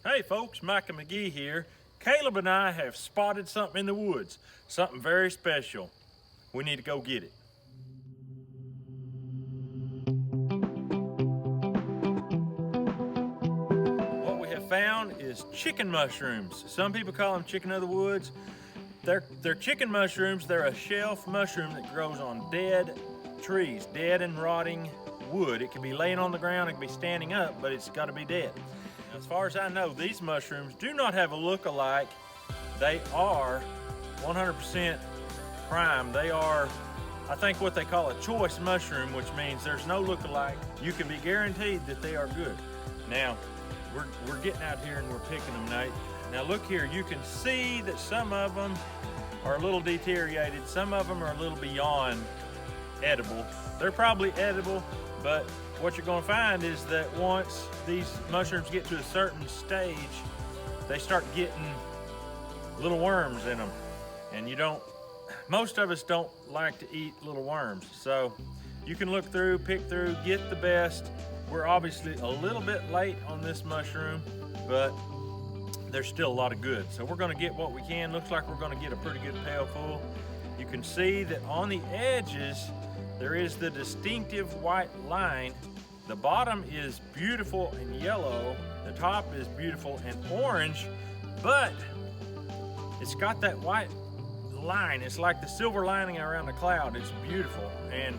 Hey folks, Mike and McGee here. Caleb and I have spotted something in the woods, something very special. We need to go get it. What we have found is chicken mushrooms. Some people call them chicken of the woods. They're chicken mushrooms. They're a shelf mushroom that grows on dead trees, dead and rotting wood. It can be laying on the ground, it can be standing up, but it's got to be dead. As far as I know, these mushrooms do not have a look-alike. They are 100% prime. They are, I think, what they call a choice mushroom, which means there's no look-alike. You can be guaranteed that they are good. Now, we're getting out here and we're picking them, Nate. Now look here, you can see that some of them are a little deteriorated. Some of them are a little beyond edible. They're probably edible, but what you're going to find is that once these mushrooms get to a certain stage, they start getting little worms in them. And most of us don't like to eat little worms. So you can look through, pick through, get the best. We're obviously a little bit late on this mushroom, but there's still a lot of good. So we're going to get what we can. Looks like we're going to get a pretty good pail full. You can see that on the edges, there is the distinctive white line. The bottom is beautiful and yellow. The top is beautiful and orange, but it's got that white line. It's like the silver lining around a cloud. It's beautiful, and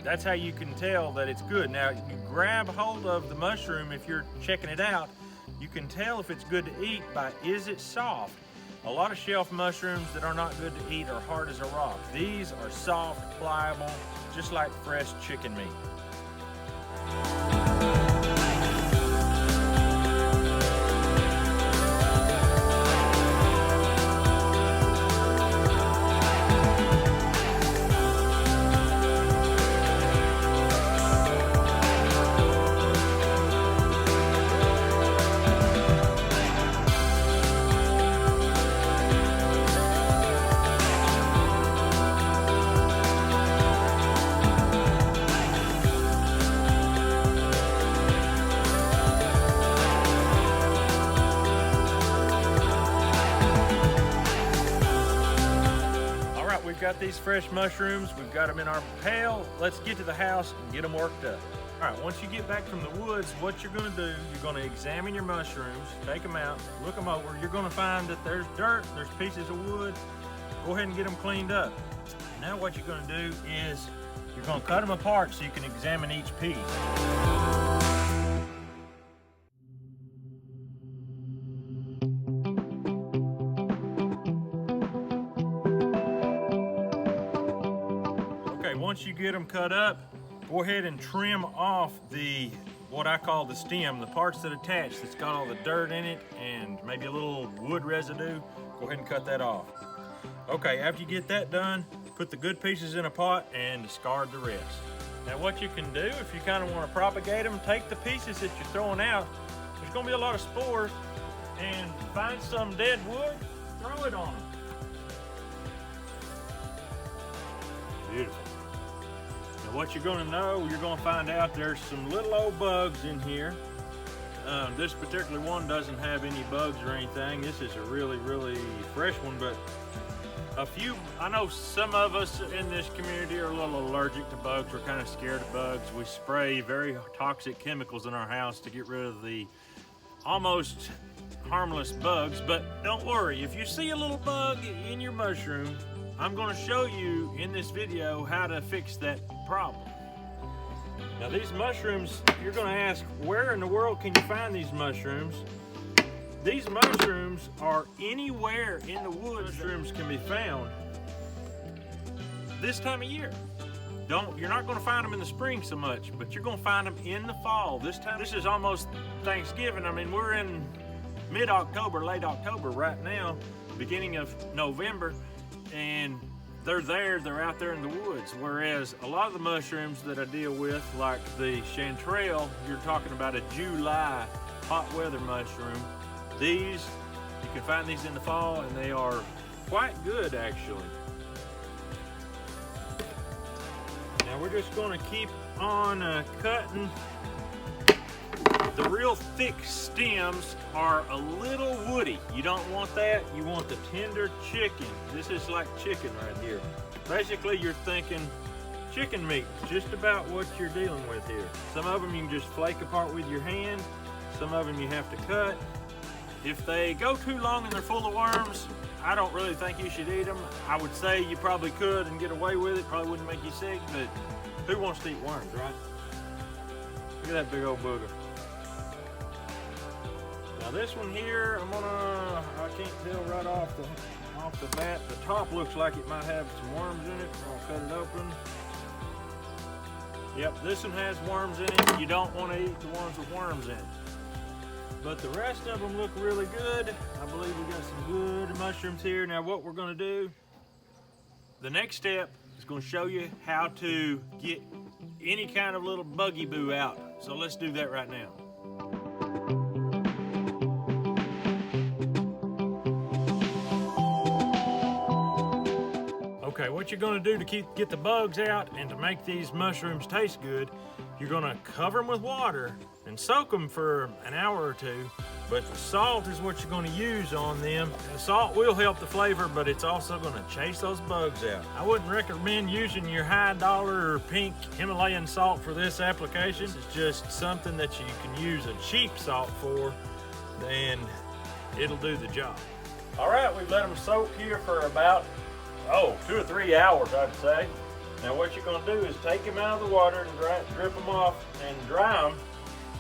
that's how you can tell that it's good. Now, you grab hold of the mushroom if you're checking it out. You can tell if it's good to eat by, is it soft? A lot of shelf mushrooms that are not good to eat are hard as a rock. These are soft, pliable, just like fresh chicken meat. We've got these fresh mushrooms, we've got them in our pail. Let's get to the house and get them worked up. All right, once you get back from the woods, what you're gonna do, you're gonna examine your mushrooms, take them out, look them over. You're gonna find that there's dirt, there's pieces of wood. Go ahead and get them cleaned up. Now what you're gonna do is you're gonna cut them apart so you can examine each piece. Once you get them cut up, go ahead and trim off what I call the stem, the parts that attach, that's got all the dirt in it and maybe a little wood residue. Go ahead and cut that off. Okay, after you get that done, put the good pieces in a pot and discard the rest. Now what you can do, if you kind of want to propagate them, take the pieces that you're throwing out. There's going to be a lot of spores, and find some dead wood, throw it on them. Beautiful. Now what you're going to know, you're going to find out there's some little old bugs in here. This particular one doesn't have any bugs or anything. This is a really, really fresh one, but I know some of us in this community are a little allergic to bugs. We're kind of scared of bugs. We spray very toxic chemicals in our house to get rid of the almost harmless bugs, but don't worry. If you see a little bug in your mushroom, I'm going to show you in this video how to fix that problem. Now these mushrooms, you're going to ask, where in the world can you find these mushrooms? These mushrooms are anywhere in the woods. Mushrooms can be found this time of year. You're not going to find them in the spring so much, but you're going to find them in the fall. This is almost Thanksgiving. I mean, we're in mid-October, late October right now, beginning of November, and they're out there in the woods. Whereas a lot of the mushrooms that I deal with, like the chanterelle, you're talking about a July hot weather mushroom. You can find these in the fall, and they are quite good actually. Now we're just going to keep on cutting The real thick stems are a little woody. You don't want that. You want the tender chicken. This is like chicken right here. Basically, you're thinking chicken meat, just about what you're dealing with here. Some of them you can just flake apart with your hand. Some of them you have to cut. If they go too long and they're full of worms, I don't really think you should eat them. I would say you probably could and get away with it. Probably wouldn't make you sick, but who wants to eat worms, right? Look at that big old booger. Now this one here, I can't tell right off the bat. The top looks like it might have some worms in it. I'll cut it open. Yep, this one has worms in it. You don't want to eat the ones with worms in it. But the rest of them look really good. I believe we got some good mushrooms here. Now what we're gonna do, the next step is gonna show you how to get any kind of little buggy boo out. So let's do that right now. Okay, what you're gonna do to get the bugs out and to make these mushrooms taste good, you're gonna cover them with water and soak them for an hour or two, but the salt is what you're gonna use on them. The salt will help the flavor, but it's also gonna chase those bugs out. I wouldn't recommend using your high dollar pink Himalayan salt for this application. It's just something that you can use a cheap salt for, then it'll do the job. All right, we've let them soak here for about 2 or 3 hours, I'd say. Now what you're gonna do is take them out of the water and drip them off and dry them.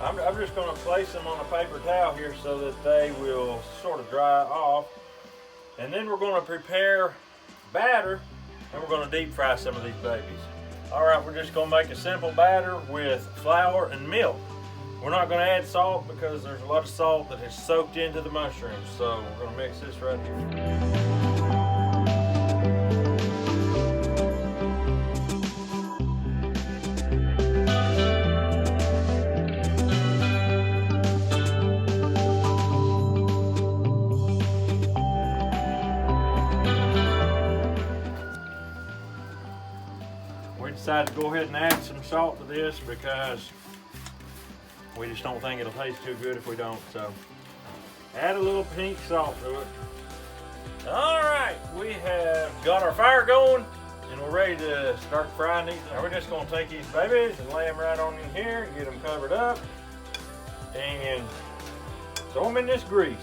I'm just gonna place them on a paper towel here so that they will sort of dry off. And then we're gonna prepare batter and we're gonna deep fry some of these babies. All right, we're just gonna make a simple batter with flour and milk. We're not gonna add salt because there's a lot of salt that has soaked into the mushrooms. So we're gonna mix this right here. Decided to go ahead and add some salt to this because we just don't think it'll taste too good if we don't. So add a little pink salt to it. All right, we have got our fire going and we're ready to start frying these. Now we're just gonna take these babies and lay them right on in here, get them covered up and throw them in this grease.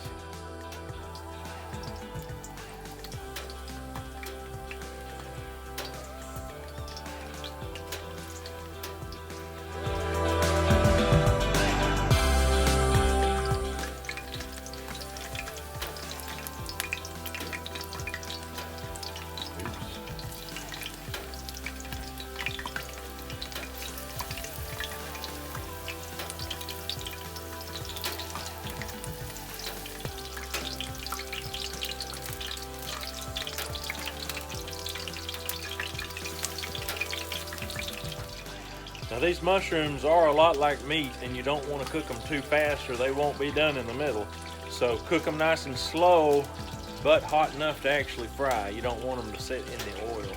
Now these mushrooms are a lot like meat and you don't want to cook them too fast or they won't be done in the middle. So cook them nice and slow, but hot enough to actually fry. You don't want them to sit in the oil.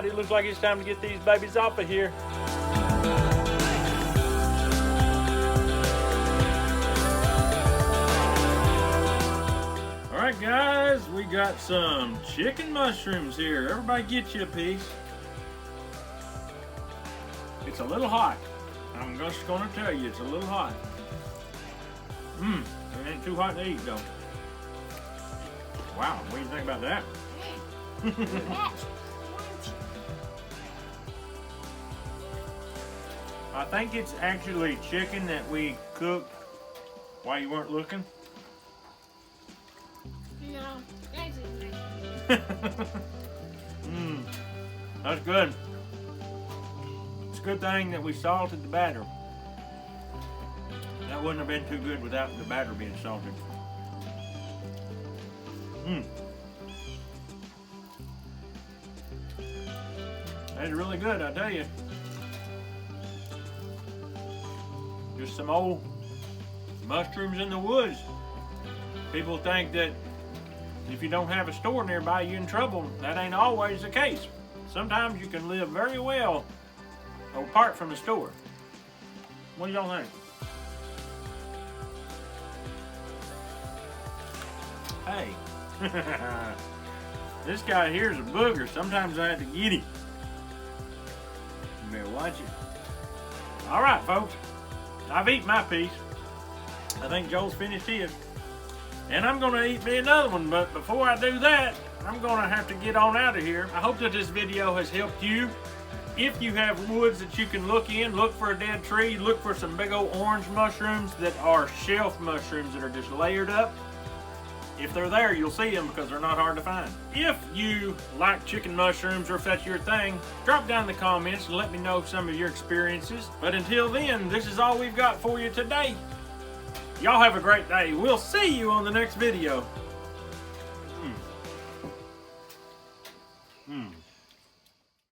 It looks like it's time to get these babies off of here. All right, guys, we got some chicken mushrooms here. Everybody get you a piece. It's a little hot. I'm just gonna tell you, it's a little hot. It ain't too hot to eat though. Wow, what do you think about that? I think it's actually chicken that we cooked while you weren't looking. No, that's That's good. It's a good thing that we salted the batter. That wouldn't have been too good without the batter being salted. That's really good, I tell you. Just some old mushrooms in the woods. People think that if you don't have a store nearby, you're in trouble. That ain't always the case. Sometimes you can live very well apart from the store. What do y'all think? Hey, this guy here is a booger. Sometimes I have to get him. You better watch it. All right, folks. I've eaten my piece. I think Joel's finished his. And I'm going to eat me another one. But before I do that, I'm going to have to get on out of here. I hope that this video has helped you. If you have woods that you can look in, look for a dead tree, look for some big old orange mushrooms that are shelf mushrooms that are just layered up. If they're there, you'll see them because they're not hard to find. If you like chicken mushrooms or if that's your thing, drop down in the comments and let me know some of your experiences. But until then, this is all we've got for you today. Y'all have a great day. We'll see you on the next video.